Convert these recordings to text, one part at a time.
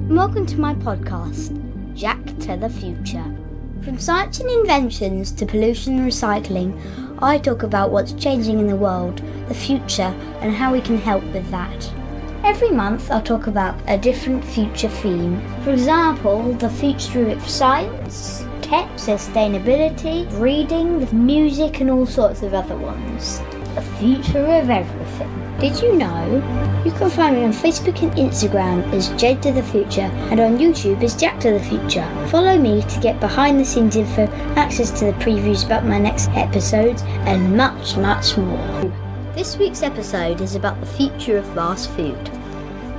Welcome to my podcast, Jack to the Future. From science and inventions to pollution and recycling, I talk about what's changing in the world, the future, and how we can help with that. Every month I'll talk about a different future theme. For example, the future of science, tech, sustainability, reading, music, and all sorts of other ones. The future of everything. Did you know? You can find me on Facebook and Instagram as Jed to the Future and on YouTube as Jack to the Future. Follow me to get behind the scenes info, access to the previews about my next episodes, and much, much more. This week's episode is about the future of fast food.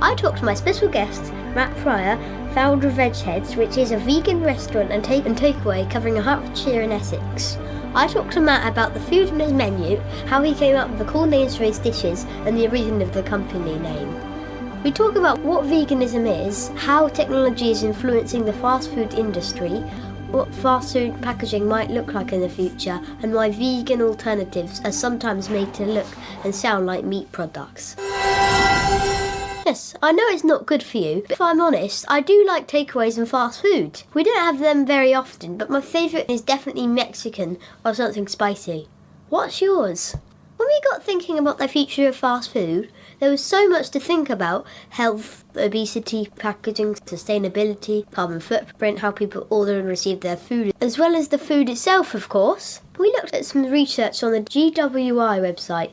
I talked to my special guest, Matt Pryor, founder of Vegheads, which is a vegan restaurant and takeaway covering Hertfordshire and Essex. I talked to Matt about the food in his menu, how he came up with the cool names for his dishes, and the origin of the company name. We talk about what veganism is, how technology is influencing the fast food industry, what fast food packaging might look like in the future, and why vegan alternatives are sometimes made to look and sound like meat products. Yes, I know it's not good for you, but if I'm honest, I do like takeaways and fast food. We don't have them very often, but my favourite is definitely Mexican or something spicy. What's yours? When we got thinking about the future of fast food, there was so much to think about: health, obesity, packaging, sustainability, carbon footprint, how people order and receive their food, as well as the food itself, of course. We looked at some research on the GWI website.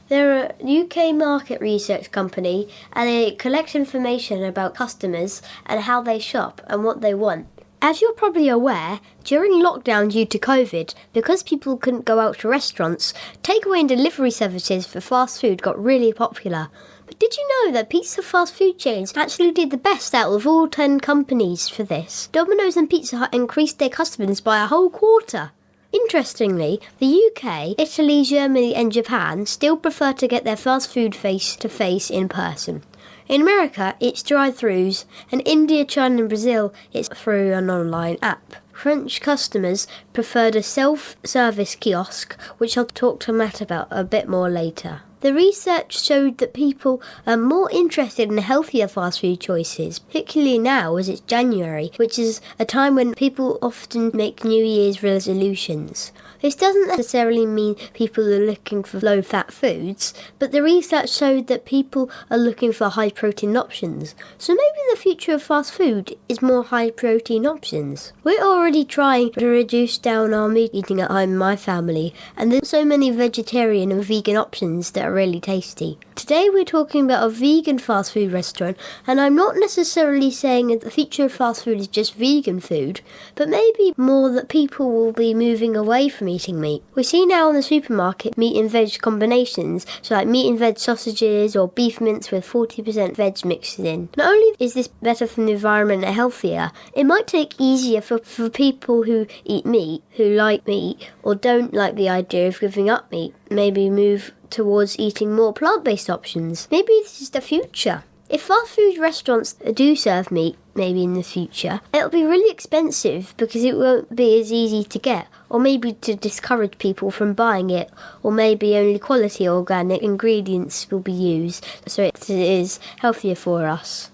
They're a UK market research company and they collect information about customers and how they shop and what they want. As you're probably aware, during lockdown due to COVID, because people couldn't go out to restaurants, takeaway and delivery services for fast food got really popular. But did you know that pizza fast food chains actually did the best out of all 10 companies for this? Domino's and Pizza Hut increased their customers by a whole quarter. Interestingly, the UK, Italy, Germany and Japan still prefer to get their fast food face-to-face in person. In America, it's drive-thrus, and India, China and Brazil, it's through an online app. French customers preferred a self-service kiosk, which I'll talk to Matt about a bit more later. The research showed that people are more interested in healthier fast food choices, particularly now as it's January, which is a time when people often make New Year's resolutions. This doesn't necessarily mean people are looking for low-fat foods, but the research showed that people are looking for high-protein options. So maybe the future of fast food is more high-protein options. We're already trying to reduce down our meat eating at home in my family, and there's so many vegetarian and vegan options that are really tasty. Today we're talking about a vegan fast food restaurant, and I'm not necessarily saying that the future of fast food is just vegan food, but maybe more that people will be moving away from eating meat. We see now in the supermarket meat and veg combinations, so like meat and veg sausages or beef mince with 40% veg mixed in. Not only is this better for the environment and healthier, it might take easier for people who eat meat, who like meat, or don't like the idea of giving up meat. Maybe move towards eating more plant-based options. Maybe this is the future. If fast food restaurants do serve meat, maybe in the future, it'll be really expensive because it won't be as easy to get, or maybe to discourage people from buying it, or maybe only quality organic ingredients will be used, so it is healthier for us.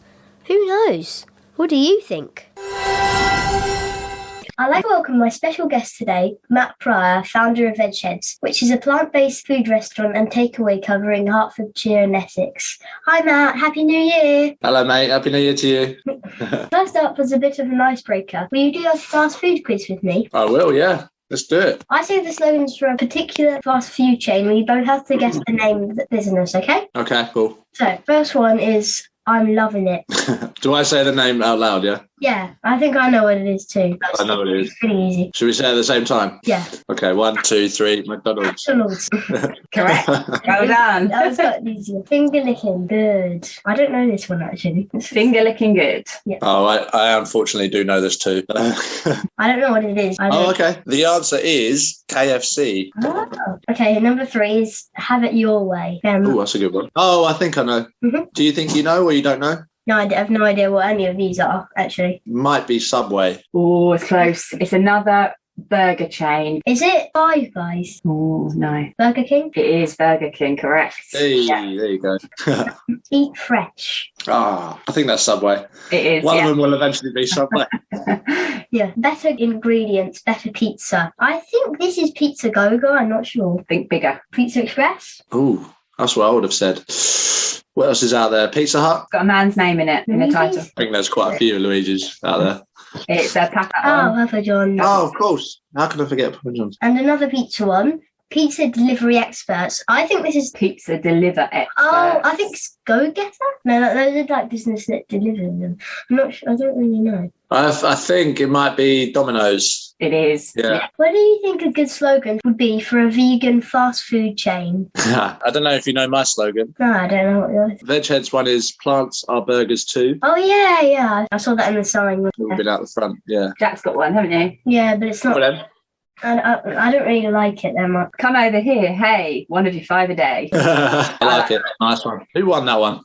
Who knows? What do you think? I'd like to welcome my special guest today, Matt Pryor, founder of Vegheads, which is a plant-based food restaurant and takeaway covering Hertfordshire and Essex. Hi Matt, Happy New Year! Hello mate, Happy New Year to you. First up was a bit of an icebreaker. Will you do a fast food quiz with me? I will, yeah. Let's do it. I say the slogans for a particular fast food chain. We both have to guess the name of the business, okay? Okay, cool. So, first one is I'm loving it. Do I say the name out loud, yeah? Yeah, I think I know what it is too. I know what it is. It's pretty easy. Should we say it at the same time? Yeah. Okay, 1, 2, 3, McDonald's. McDonald's. Correct. Well done. That was quite easy. Finger licking good. I don't know this one actually. Finger licking good. Yeah. Oh, I unfortunately do know this too. I don't know what it is. Okay. The answer is KFC. Oh. Okay, number 3 is have it your way. Oh, that's a good one. Oh, I think I know. Mm-hmm. Do you think you know or you don't know? No, I have no idea what any of these are, actually. Might be Subway. Oh, it's close. It's another burger chain. Is it Five Guys? Oh, no. Burger King? It is Burger King, correct. Hey, Yeah, there you go. Eat fresh. I think that's Subway. it is, One yeah. of them will eventually be Subway. Yeah. Better ingredients, better pizza. I think this is Pizza Go-Go. I'm not sure. Think bigger. Pizza Express? Ooh, that's what I would have said. What else is out there? Pizza Hut? Got a man's name in it, in the title. I think there's quite a few Luigi's out there. It's a Papa. Oh, Papa John's. Oh, of course. How can I forget Papa John's? And another pizza one. Pizza Delivery Experts. I think this is... Pizza Deliver Experts. Oh, I think it's Go-Getter? No, those are like business that deliver them. I'm not sure. I don't really know. I think it might be Domino's. It is. Yeah. What do you think a good slogan would be for a vegan fast food chain? I don't know if you know my slogan. No, I don't know what yours. Vegheads one is plants are burgers too. Oh, yeah. I saw that in the sign. We've been out the front, yeah. Jack's got one, haven't you? Yeah, but it's not... Well, then. I don't really like it that much. Come over here. Hey, one of you 5 a day. I like it. Nice one. Who won that one?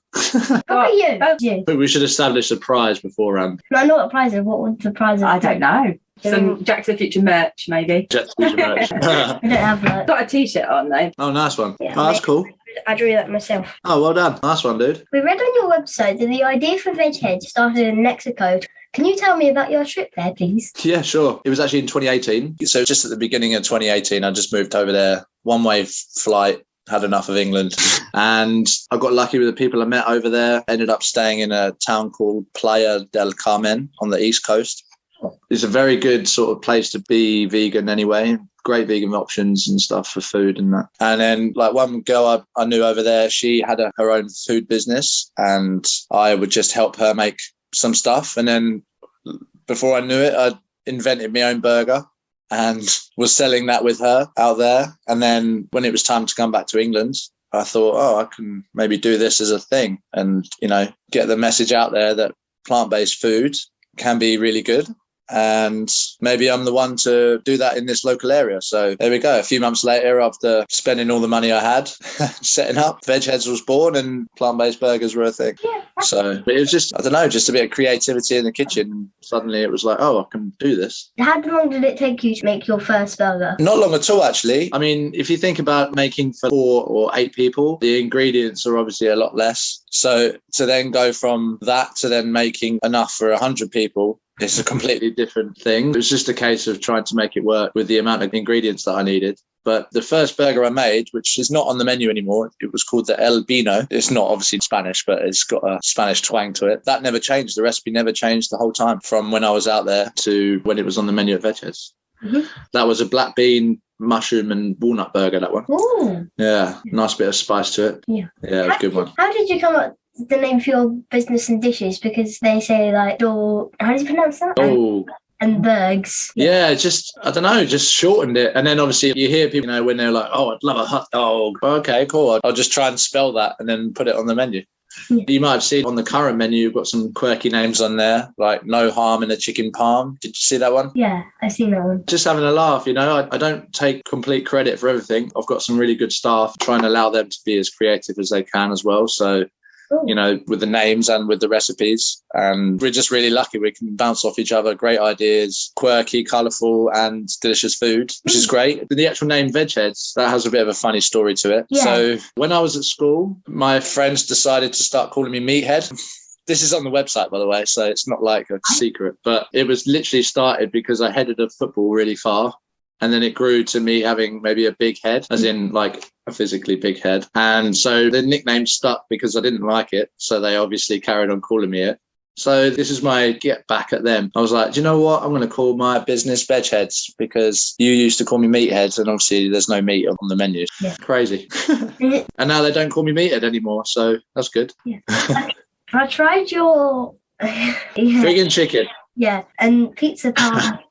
Probably you. Oh. You. We should establish a prize beforehand. No, I know what prize is. What would the prize I don't know. Some Jack's the Future merch, maybe. Jet to merch. I don't have that. Got a t-shirt on, though. Oh, nice one. Yeah, Oh, that's cool. I drew that myself. Oh, well done. Nice one, dude. We read on your website that the idea for Veghead started in Mexico. Can you tell me about your trip there, please? Yeah, sure. It was actually in 2018. So just at the beginning of 2018, I just moved over there. One-way flight. Had enough of England. And I got lucky with the people I met over there. Ended up staying in a town called Playa del Carmen on the East Coast. It's a very good sort of place to be vegan anyway. Great vegan options and stuff for food and that. And then like one girl I knew over there, she had her own food business and I would just help her make some stuff. And then before I knew it, I invented my own burger and was selling that with her out there. And then when it was time to come back to England, I thought, I can maybe do this as a thing and, get the message out there that plant-based food can be really good. And maybe I'm the one to do that in this local area. So there we go. A few months later, after spending all the money I had setting up, Vegheads was born and plant-based burgers were a thing. Yeah. So it was just a bit of creativity in the kitchen. And suddenly it was like, I can do this. How long did it take you to make your first burger? Not long at all, actually. I mean, if you think about making for 4 or 8 people, the ingredients are obviously a lot less. So to then go from that to then making enough for 100 people, it's a completely different thing. It was just a case of trying to make it work with the amount of ingredients that I needed. But the first burger I made, which is not on the menu anymore, it was called the El Bino. It's not obviously Spanish, but it's got a Spanish twang to it. That never changed. The recipe never changed the whole time from when I was out there to when it was on the menu at Vegheads. Mm-hmm. That was a black bean, mushroom and walnut burger, that one. Ooh. Yeah, nice bit of spice to it. Yeah, it was a good one. How did you come up with the name for your business and dishes? Because they say like, how do you pronounce that? Oh. And Bergs. Yeah, I don't know, just shortened it. And then obviously you hear people, when they're like, I'd love a hot dog. Okay, cool. I'll just try and spell that and then put it on the menu. Yeah. You might have seen on the current menu, you've got some quirky names on there, like no harm in a chicken palm. Did you see that one? Yeah, I've seen that one. Just having a laugh, I don't take complete credit for everything. I've got some really good staff, trying to allow them to be as creative as they can as well. So, with the names and with the recipes. And we're just really lucky. We can bounce off each other. Great ideas, quirky, colourful and delicious food, which is great. The actual name Vegheads, that has a bit of a funny story to it. Yeah. So when I was at school, my friends decided to start calling me Meathead. This is on the website, by the way, so it's not like a secret. But it was literally started because I headed a football really far. And then it grew to me having maybe a big head, as in like a physically big head. And so the nickname stuck because I didn't like it. So they obviously carried on calling me it. So this is my get back at them. I was like, do you know what? I'm going to call my business Vegheads because you used to call me Meatheads and obviously there's no meat on the menu. Yeah. Crazy. And now they don't call me Meathead anymore. So that's good. Yeah. I tried your... Vegan chicken. Yeah, and pizza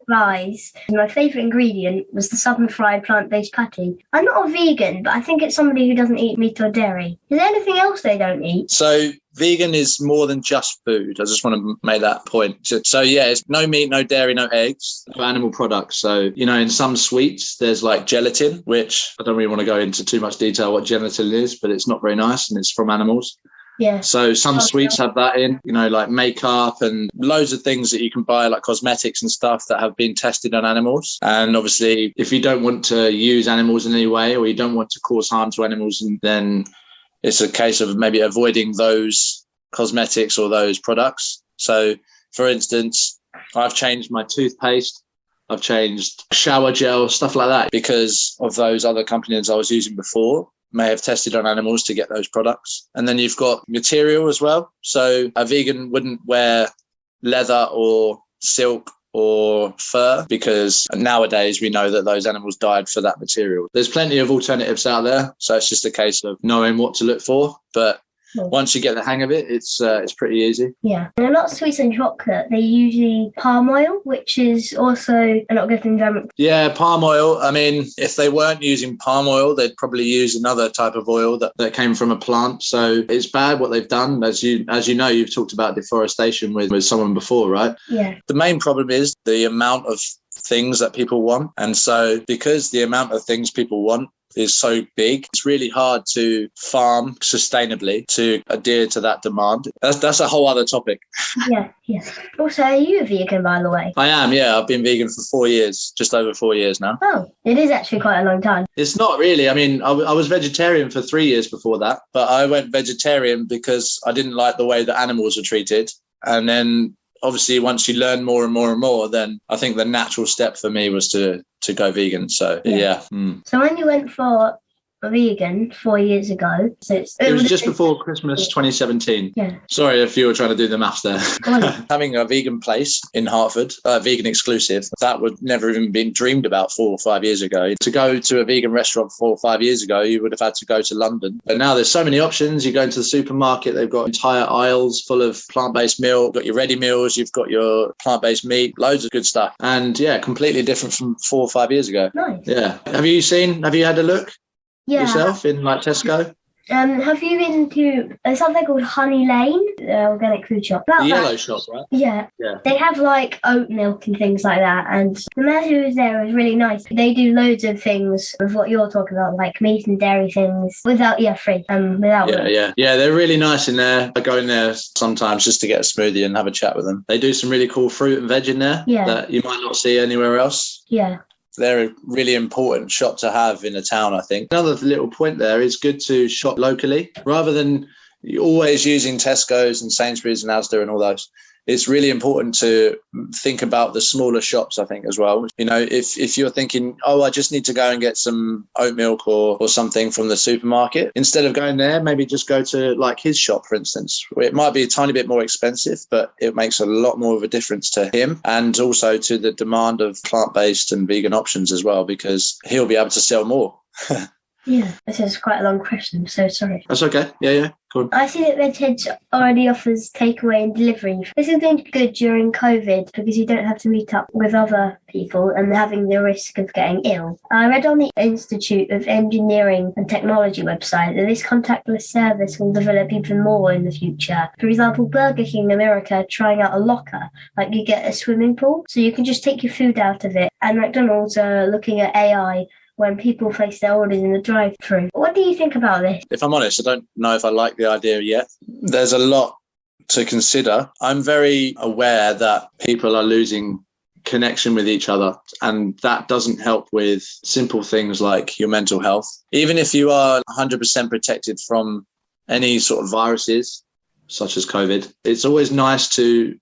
fries. My favourite ingredient was the southern fried plant-based patty. I'm not a vegan, but I think it's somebody who doesn't eat meat or dairy. Is there anything else they don't eat? So vegan is more than just food. I just want to make that point. So yeah, it's no meat, no dairy, no eggs for animal products. So, in some sweets, there's like gelatin, which I don't really want to go into too much detail what gelatin is, but it's not very nice and it's from animals. Yeah. So some sweets have that in, like makeup and loads of things that you can buy, like cosmetics and stuff that have been tested on animals. And obviously, if you don't want to use animals in any way, or you don't want to cause harm to animals, then it's a case of maybe avoiding those cosmetics or those products. So, for instance, I've changed my toothpaste. I've changed shower gel, stuff like that, because of those other companies I was using before may have tested on animals to get those products. And then you've got material as well. So a vegan wouldn't wear leather or silk or fur, because nowadays we know that those animals died for that material. There's plenty of alternatives out there. So it's just a case of knowing what to look for. But once you get the hang of it, it's pretty easy. Yeah. And a lot of sweets and chocolate, they usually palm oil, which is also not good for the environment. Yeah, palm oil. I mean, if they weren't using palm oil, they'd probably use another type of oil that came from a plant. So it's bad what they've done. As you know, you've talked about deforestation with someone before, right? Yeah. The main problem is the amount of things that people want. And so because the amount of things people want is so big, it's really hard to farm sustainably to adhere to that demand. That's a whole other topic. Yeah. Also, are you a vegan, by the way? I am, yeah. I've been vegan for 4 years, just over 4 years now. Oh, it is actually quite a long time. It's not really. I mean, I was vegetarian for 3 years before that, but I went vegetarian because I didn't like the way that animals were treated. And then obviously once you learn more and more and more, then I think the natural step for me was to go vegan. So yeah. So when you went for a vegan 4 years ago, it was just before Christmas 2017. Yeah. Sorry if you were trying to do the maths there. Having a vegan place in Hertford, vegan exclusive, that would never even been dreamed about 4 or 5 years ago. To go to a vegan restaurant 4 or 5 years ago, you would have had to go to London. But now there's so many options. You go into the supermarket, they've got entire aisles full of plant-based meal, you've got your ready meals, you've got your plant-based meat, loads of good stuff. And yeah, completely different from 4 or 5 years ago. Nice. Yeah. Have you had a look? Yeah. Yourself in like Tesco? Have you been to something called Honey Lane, the organic food shop? The yellow shop, right? Yeah. They have like oat milk and things like that, and the man who was there was really nice. They do loads of things with what you're talking about, like meat and dairy things, without free. Without yeah, they're really nice in there. I go in there sometimes just to get a smoothie and have a chat with them. They do some really cool fruit and veg in there that you might not see anywhere else. Yeah. They're a really important shop to have in a town, I think. Another little point there is good to shop locally rather than always using Tesco's and Sainsbury's and Asda and all those. It's really important to think about the smaller shops, I think, as well. If you're thinking, I just need to go and get some oat milk or something from the supermarket, instead of going there, maybe just go to like his shop, for instance. It might be a tiny bit more expensive, but it makes a lot more of a difference to him and also to the demand of plant-based and vegan options as well, because he'll be able to sell more. Yeah, this is quite a long question, I'm so sorry. That's okay. Yeah, cool. I see that Redhead already offers takeaway and delivery. This is going to be good during COVID because you don't have to meet up with other people and having the risk of getting ill. I read on the Institute of Engineering and Technology website that this contactless service will develop even more in the future. For example, Burger King America are trying out a locker, like you get a swimming pool, so you can just take your food out of it. And McDonald's are looking at AI when people place their orders in the drive-thru. What do you think about this? If I'm honest, I don't know if I like the idea yet. There's a lot to consider. I'm very aware that people are losing connection with each other, and that doesn't help with simple things like your mental health. Even if you are 100% protected from any sort of viruses, such as COVID, it's always nice to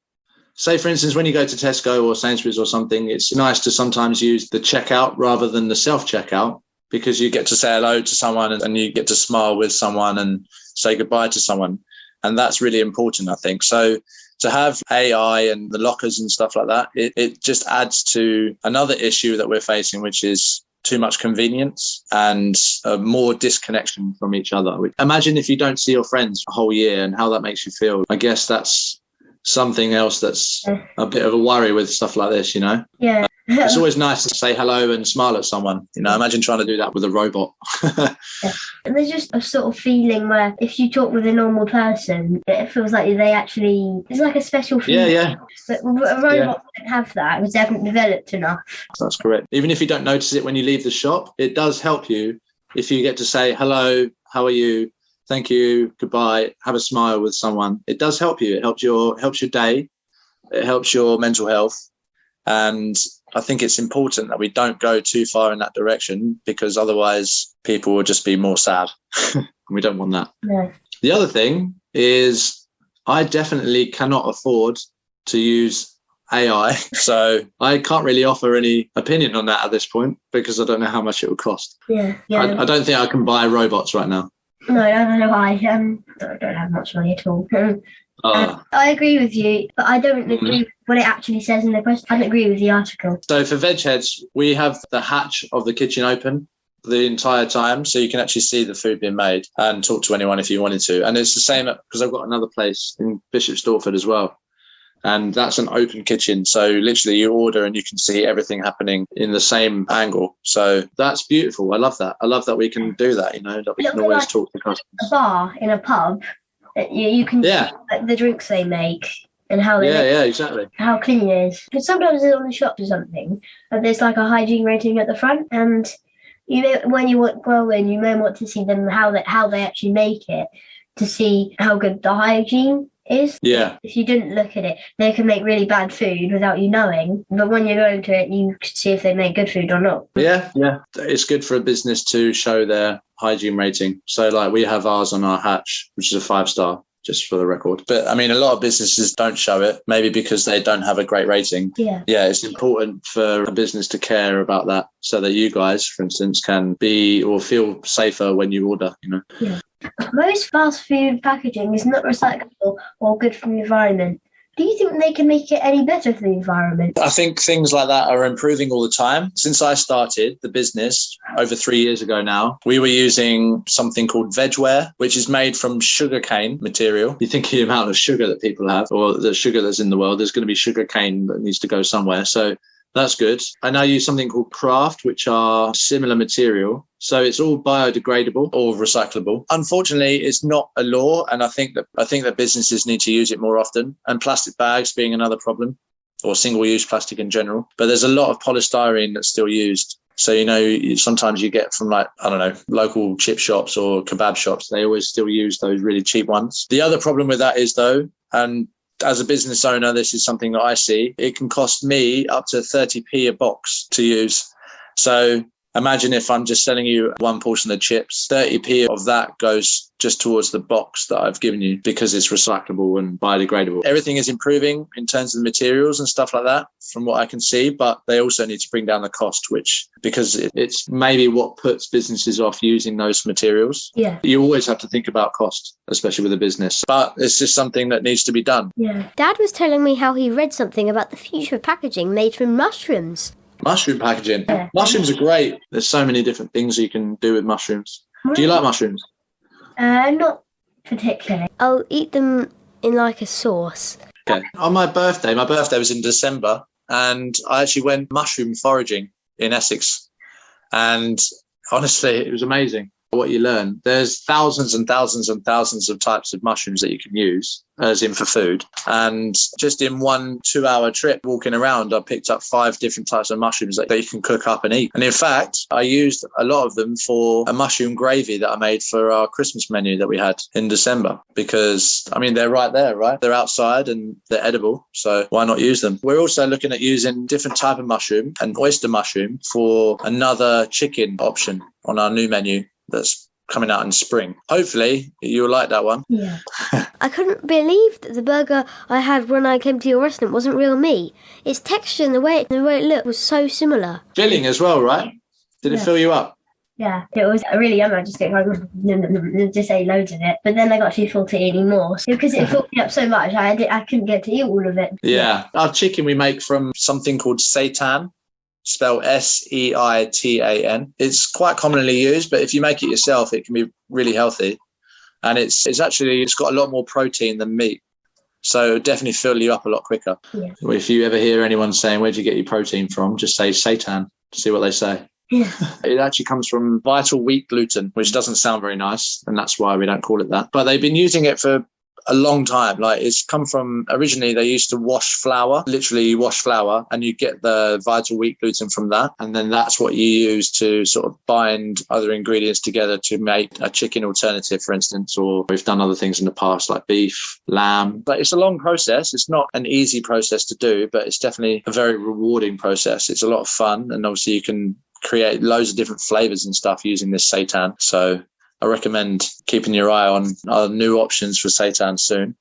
say, for instance, when you go to Tesco or Sainsbury's or something, it's nice to sometimes use the checkout rather than the self-checkout, because you get to say hello to someone and you get to smile with someone and say goodbye to someone. And that's really important, I think. So to have AI and the lockers and stuff like that, it just adds to another issue that we're facing, which is too much convenience and more disconnection from each other. Imagine if you don't see your friends a whole year and how that makes you feel. I guess that's something else that's a bit of a worry with stuff like this, Yeah. It's always nice to say hello and smile at someone. Imagine trying to do that with a robot. And there's just a sort of feeling where if you talk with a normal person, it feels like it's like a special feeling. Yeah. But a robot don't have that because they haven't developed enough. That's correct. Even if you don't notice it when you leave the shop, it does help you if you get to say hello, how are you? thank you, goodbye, have a smile with someone. It does help you. It helps your day. It helps your mental health. And I think it's important that we don't go too far in that direction, because otherwise people will just be more sad. We don't want that. No. The other thing is I definitely cannot afford to use AI. So I can't really offer any opinion on that at this point, because I don't know how much it will cost. Yeah. I don't think I can buy robots right now. No, I know. I don't have much money at all. I agree with you, but I don't agree with what it actually says in the question. I don't agree with the article. So for veg heads, we have the hatch of the kitchen open the entire time, so you can actually see the food being made and talk to anyone if you wanted to. And it's the same because I've got another place in Bishop Stortford as well, and that's an open kitchen. So literally you order and you can see everything happening in the same angle. So that's beautiful. I love that. I love that we can do that, that we can always talk to customers. A bar in a pub, you can see like, the drinks they make and how they make, exactly, how clean it is. Because sometimes it's on the shops or something, and there's like a hygiene rating at the front, and when you go in, you may want to see them how they actually make it, to see how good the hygiene is. Yeah. If you didn't look at it, they can make really bad food without you knowing. But when you go into it, you can see if they make good food or not. Yeah. It's good for a business to show their hygiene rating. So like we have ours on our hatch, which is a 5-star, just for the record. But I mean, a lot of businesses don't show it, maybe because they don't have a great rating. Yeah, it's important for a business to care about that, so that you guys, for instance, can be or feel safer when you order, Yeah. Most fast food packaging is not recyclable or good for the environment. Do you think they can make it any better for the environment? I think things like that are improving all the time. Since I started the business over 3 years ago now, we were using something called vegware, which is made from sugarcane material. You think of the amount of sugar that people have, or the sugar that's in the world, there's going to be sugarcane that needs to go somewhere. So that's good. I now use something called Craft, which are similar material. So it's all biodegradable or recyclable. Unfortunately, it's not a law, and I think that businesses need to use it more often. And plastic bags being another problem, or single-use plastic in general. But there's a lot of polystyrene that's still used. So, sometimes you get from local chip shops or kebab shops, they always still use those really cheap ones. The other problem with that is though, and as a business owner, this is something that I see, it can cost me up to 30p a box to use. So imagine if I'm just selling you one portion of chips, 30p of that goes just towards the box that I've given you, because it's recyclable and biodegradable. Everything is improving in terms of the materials and stuff like that, from what I can see, but they also need to bring down the cost, because it's maybe what puts businesses off using those materials. Yeah. You always have to think about cost, especially with a business, but it's just something that needs to be done. Yeah. Dad was telling me how he read something about the future of packaging made from mushrooms. Mushroom packaging. Yeah. Mushrooms are great. There's so many different things you can do with mushrooms. Do you like mushrooms? Not particularly. I'll eat them in like a sauce. Okay. On my birthday was in December, and I actually went mushroom foraging in Essex. And honestly, it was amazing what you learn. There's thousands and thousands and thousands of types of mushrooms that you can use, as in for food. And just in 1 2-hour trip walking around, I picked up 5 different types of mushrooms that you can cook up and eat. And in fact, I used a lot of them for a mushroom gravy that I made for our Christmas menu that we had in December, because they're right there, right? They're outside and they're edible. So why not use them? We're also looking at using different type of mushroom, an oyster mushroom, for another chicken option on our new menu that's coming out in spring. Hopefully you'll like that one. Yeah. I couldn't believe that the burger I had when I came to your restaurant wasn't real meat. Its texture and the way it looked was so similar. Filling as well, right? Did it fill you up? Yeah, it was really yummy. I just just ate loads of it, but then I got too full to eat any more, because it filled me up so much. I couldn't get to eat all of it. Yeah, our chicken we make from something called Seitan, spelled Seitan. It's quite commonly used, but if you make it yourself, it can be really healthy, and it's got a lot more protein than meat. So it'll definitely fill you up a lot quicker. Yeah. If you ever hear anyone saying, "Where'd you get your protein from?" just say Seitan to see what they say. Yeah. It actually comes from vital wheat gluten, which doesn't sound very nice, and that's why we don't call it that. But they've been using it for a long time. Like, it's come from, originally they used to wash flour, literally you wash flour and you get the vital wheat gluten from that. And then that's what you use to sort of bind other ingredients together to make a chicken alternative, for instance, or we've done other things in the past like beef, lamb. But it's a long process. It's not an easy process to do, but it's definitely a very rewarding process. It's a lot of fun. And obviously you can create loads of different flavors and stuff using this seitan. So I recommend keeping your eye on our new options for seitan soon.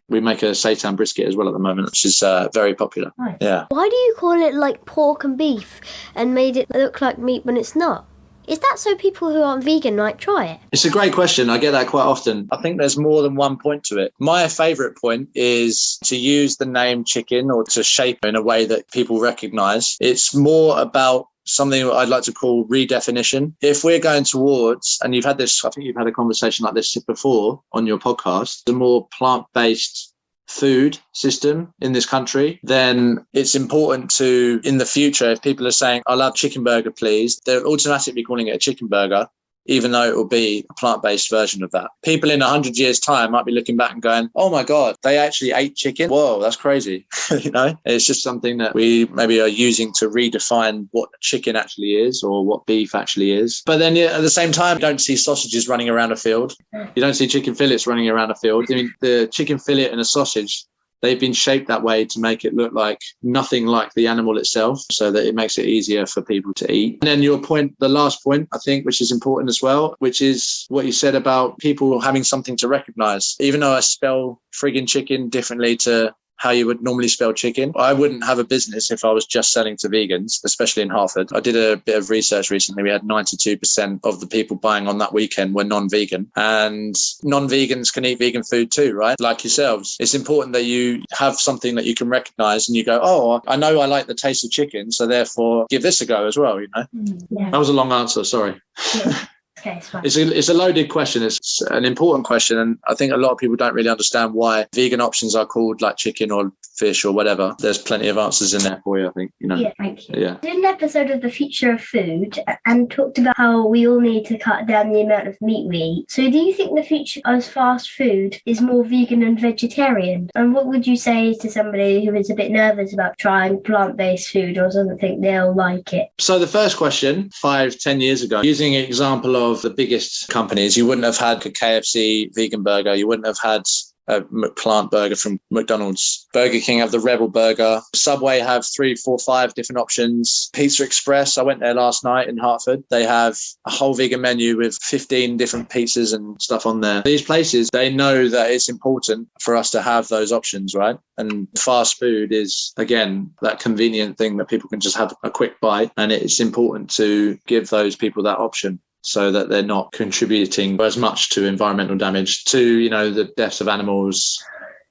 We make a Seitan Brisket as well at the moment, which is very popular. Nice. Yeah. Why do you call it like pork and beef and made it look like meat when it's not? Is that so people who aren't vegan might try it? It's a great question. I get that quite often. I think there's more than one point to it. My favourite point is to use the name chicken or to shape it in a way that people recognise. It's more about something I'd like to call redefinition. If we're going towards, and you've had this, I think you've had a conversation like this before on your podcast, the more plant-based food system in this country, then it's important to, in the future, if people are saying, I'll have chicken burger, please, they're automatically calling it a chicken burger, even though it will be a plant-based version of that. People in 100 years' time might be looking back and going, oh my God, they actually ate chicken? Whoa, that's crazy. You know, it's just something that we maybe are using to redefine what chicken actually is or what beef actually is. But then at the same time, you don't see sausages running around a field. You don't see chicken fillets running around a field. I mean, the chicken fillet and a sausage, they've been shaped that way to make it look like nothing like the animal itself, so that it makes it easier for people to eat. And then your point, the last point, I think, which is important as well, which is what you said about people having something to recognize. Even though I spell friggin' chicken differently to how you would normally spell chicken, I wouldn't have a business if I was just selling to vegans, especially in Hertford. I did a bit of research recently. We had 92% of the people buying on that weekend were non-vegan, and non-vegans can eat vegan food too, right? Like yourselves. It's important that you have something that you can recognize and you go, oh, I know I like the taste of chicken, so therefore give this a go as well, you know? Yeah. That was a long answer, sorry. Yeah. Okay, It's a loaded question. It's an important question. And I think a lot of people don't really understand why vegan options are called like chicken or fish or whatever. There's plenty of answers in there for you, I think. You know. Yeah, thank you. Yeah. I did an episode of the future of food and talked about how we all need to cut down the amount of meat we eat. So do you think the future of fast food is more vegan and vegetarian? And what would you say to somebody who is a bit nervous about trying plant-based food or doesn't think they'll like it? So the first question, 5-10 years ago, using an example of the biggest companies, you wouldn't have had a KFC vegan burger. You wouldn't have had a plant burger from McDonald's. Burger King have the Rebel Burger. Subway have 3, 4, 5 different options. Pizza Express, I went there last night in Hertford. They have a whole vegan menu with 15 different pizzas and stuff on there. These places, they know that it's important for us to have those options, right? And fast food is, again, that convenient thing that people can just have a quick bite. And it's important to give those people that option, so that they're not contributing as much to environmental damage, to, you know, the deaths of animals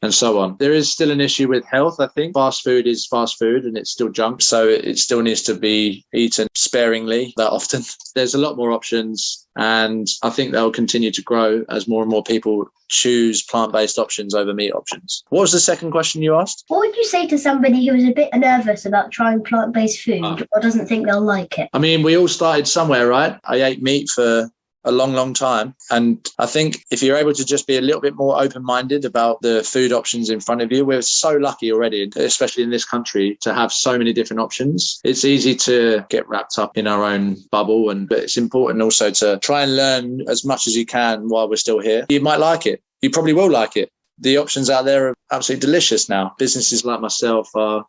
and so on. There is still an issue with health, I think. Fast food is fast food and it's still junk, so it still needs to be eaten sparingly that often. There's a lot more options, and I think they'll continue to grow as more and more people choose plant-based options over meat options. What was the second question you asked? What would you say to somebody who is a bit nervous about trying plant-based food or doesn't think they'll like it? I mean, we all started somewhere, right? I ate meat for a long, long time. And I think if you're able to just be a little bit more open-minded about the food options in front of you, we're so lucky already, especially in this country, to have so many different options. It's easy to get wrapped up in our own bubble, but it's important also to try and learn as much as you can while we're still here. You might like it. You probably will like it. The options out there are absolutely delicious now. Businesses like myself are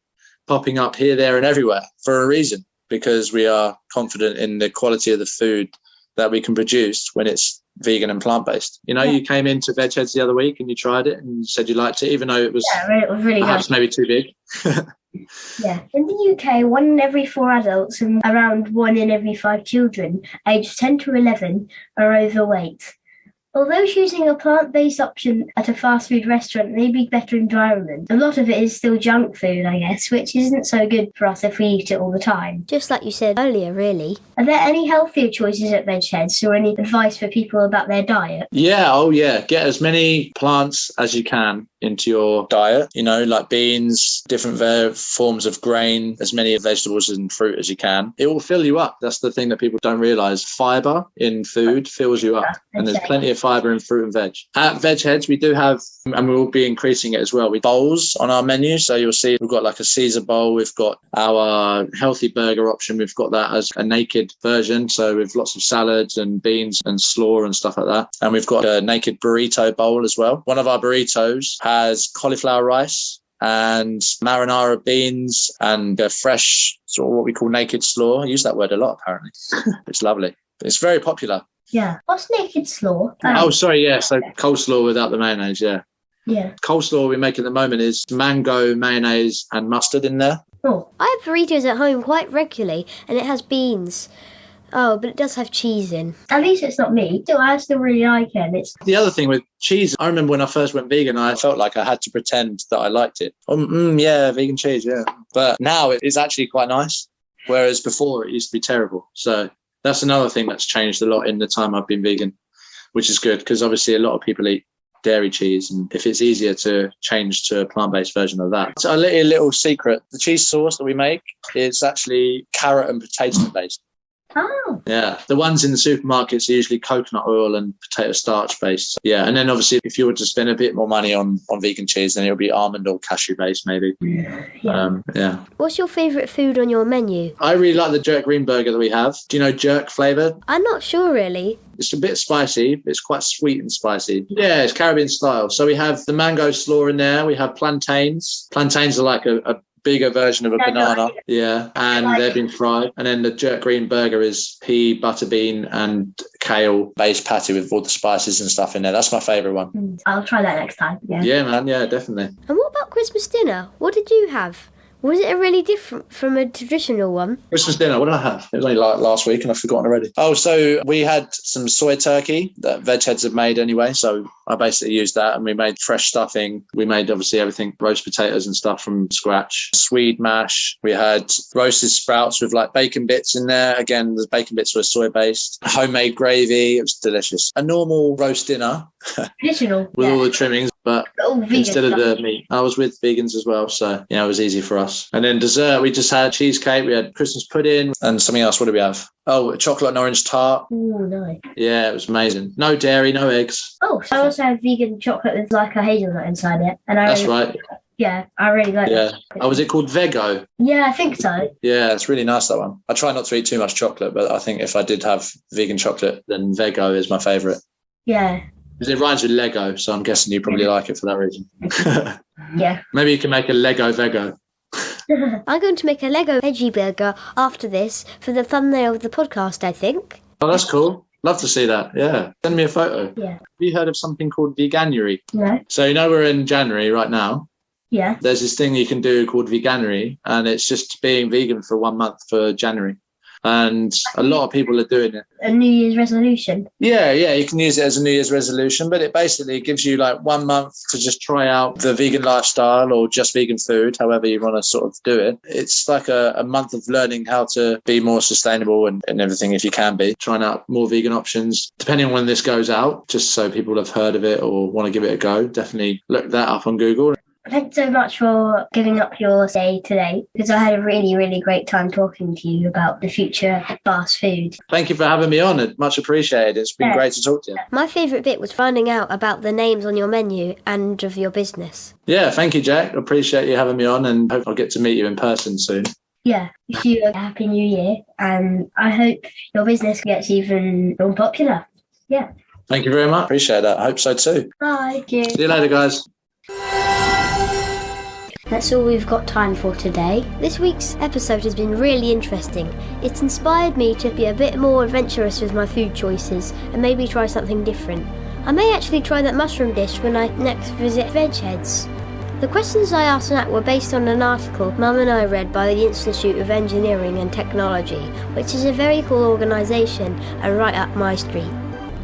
popping up here, there and everywhere for a reason, because we are confident in the quality of the food that we can produce when it's vegan and plant-based. You know, You came into Veg Heads the other week and you tried it and you said you liked it, even though it was really perhaps maybe too big. Yeah. In the UK, 1 in every 4 adults and around 1 in every 5 children aged 10 to 11 are overweight. Although choosing a plant-based option at a fast food restaurant may be better environment, a lot of it is still junk food, I guess, which isn't so good for us if we eat it all the time. Just like you said earlier, really. Are there any healthier choices at Veg Heads or any advice for people about their diet? Yeah. Get as many plants as you can into your diet, you know, like beans, different forms of grain, as many vegetables and fruit as you can. It will fill you up. That's the thing that people don't realise. Fibre in food fills you up. And there's plenty of fibre in fruit and veg. At Veg Heads, we do have, and we will be increasing it as well, with bowls on our menu. So you'll see we've got like a Caesar bowl. We've got our healthy burger option. We've got that as a naked version. So with lots of salads and beans and slaw and stuff like that. And we've got a naked burrito bowl as well. One of our burritos has cauliflower rice and marinara beans and a fresh sort of what we call naked slaw. I use that word a lot, apparently. It's lovely. It's very popular. Yeah. What's naked slaw? Oh, sorry, yeah. So coleslaw without the mayonnaise, yeah. Yeah. Coleslaw we make at the moment is mango, mayonnaise and mustard in there. Oh. I have burritos at home quite regularly, and it has beans. Oh, but it does have cheese in. At least it's not me. So I still really like it. And it's The other thing with cheese, I remember when I first went vegan, I felt like I had to pretend that I liked it. Yeah, vegan cheese, yeah. But now it's actually quite nice, whereas before it used to be terrible. So that's another thing that's changed a lot in the time I've been vegan, which is good because obviously a lot of people eat dairy cheese, and if it's easier to change to a plant-based version of that. So a little secret, the cheese sauce that we make is actually carrot and potato based. oh. Yeah, the ones in the supermarkets are usually coconut oil and potato starch based. Yeah, and then obviously if you were to spend a bit more money on vegan cheese, then it'll be almond or cashew based maybe. Yeah. What's your favourite food on your menu? I really like the jerk green burger that we have. Do you know jerk flavour? I'm not sure really. It's a bit spicy, but it's quite sweet and spicy. Yeah, it's Caribbean style. So we have the mango slaw in there. We have plantains. Plantains are like a bigger version of a banana. Yeah, and they've been fried. And then the jerk green burger is pea, butter bean and kale based patty with all the spices and stuff in there. That's my favourite one. I'll try that next time. Yeah. Yeah, man. Yeah, definitely. And what about Christmas dinner? What did you have? Was it really different from a traditional one? Christmas dinner, what did I have? It was only like last week and I've forgotten already. Oh, so we had some soy turkey that Veg Heads have made anyway. So I basically used that and we made fresh stuffing. We made obviously everything, roast potatoes and stuff from scratch. Swede mash. We had roasted sprouts with like bacon bits in there. Again, the bacon bits were soy based. Homemade gravy. It was delicious. A normal roast dinner. Traditional. With all the trimmings. But vegan instead of stuff. the meat, I was with vegans as well. So, yeah, it was easy for us. And then dessert, we just had cheesecake. We had Christmas pudding and something else. What did we have? Oh, a chocolate and orange tart. Oh, nice. Yeah, it was amazing. No dairy, no eggs. Oh, so I also have vegan chocolate with like a hazelnut inside it. And That's right. Yeah, I really like Yeah. that. Oh, was it called Vego? Yeah, I think so. Yeah, it's really nice, that one. I try not to eat too much chocolate, but I think if I did have vegan chocolate, then Vego is my favourite. Yeah. Because it rhymes with Lego, so I'm guessing you probably like it for that reason. Yeah. Maybe you can make a Lego Vego. I'm going to make a Lego veggie burger after this for the thumbnail of the podcast, I think. Oh, that's cool. Love to see that. Yeah. Send me a photo. Yeah. Have you heard of something called Veganuary? No. So, we're in January right now. Yeah. There's this thing you can do called Veganuary, and it's just being vegan for 1 month for January. And a lot of people are doing it. A New Year's resolution. Yeah, you can use it as a New Year's resolution, but it basically gives you like 1 month to just try out the vegan lifestyle or just vegan food, however you want to sort of do it. It's like a month of learning how to be more sustainable and everything if you can be. Trying out more vegan options, depending on when this goes out, just so people have heard of it or want to give it a go. Definitely look that up on Google. Thanks so much for giving up your day today, because I had a really, really great time talking to you about the future of fast food. Thank you for having me on. It's much appreciated. It's been great to talk to you. My favourite bit was finding out about the names on your menu and of your business. Yeah, thank you, Jack. Appreciate you having me on and hope I'll get to meet you in person soon. Yeah, wish you a happy new year, and I hope your business gets even more popular. Yeah. Thank you very much. Appreciate that. I hope so too. Bye. See you later, guys. That's all we've got time for today. This week's episode has been really interesting. It's inspired me to be a bit more adventurous with my food choices and maybe try something different. I may actually try that mushroom dish when I next visit Veg Heads. The questions I asked Nat were based on an article Mum and I read by the Institute of Engineering and Technology, which is a very cool organisation and right up my street.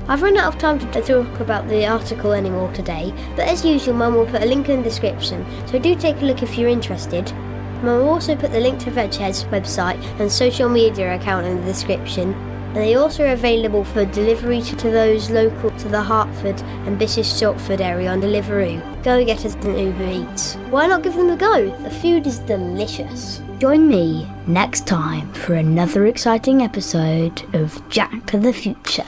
I've run out of time to talk about the article anymore today, but as usual Mum will put a link in the description, so do take a look if you're interested. Mum will also put the link to Veg Head's website and social media account in the description, and they also are available for delivery to those local to the Hertford and British Salford area on Deliveroo. Go get us an Uber Eats. Why not give them a go? The food is delicious. Join me next time for another exciting episode of Jack to the Future.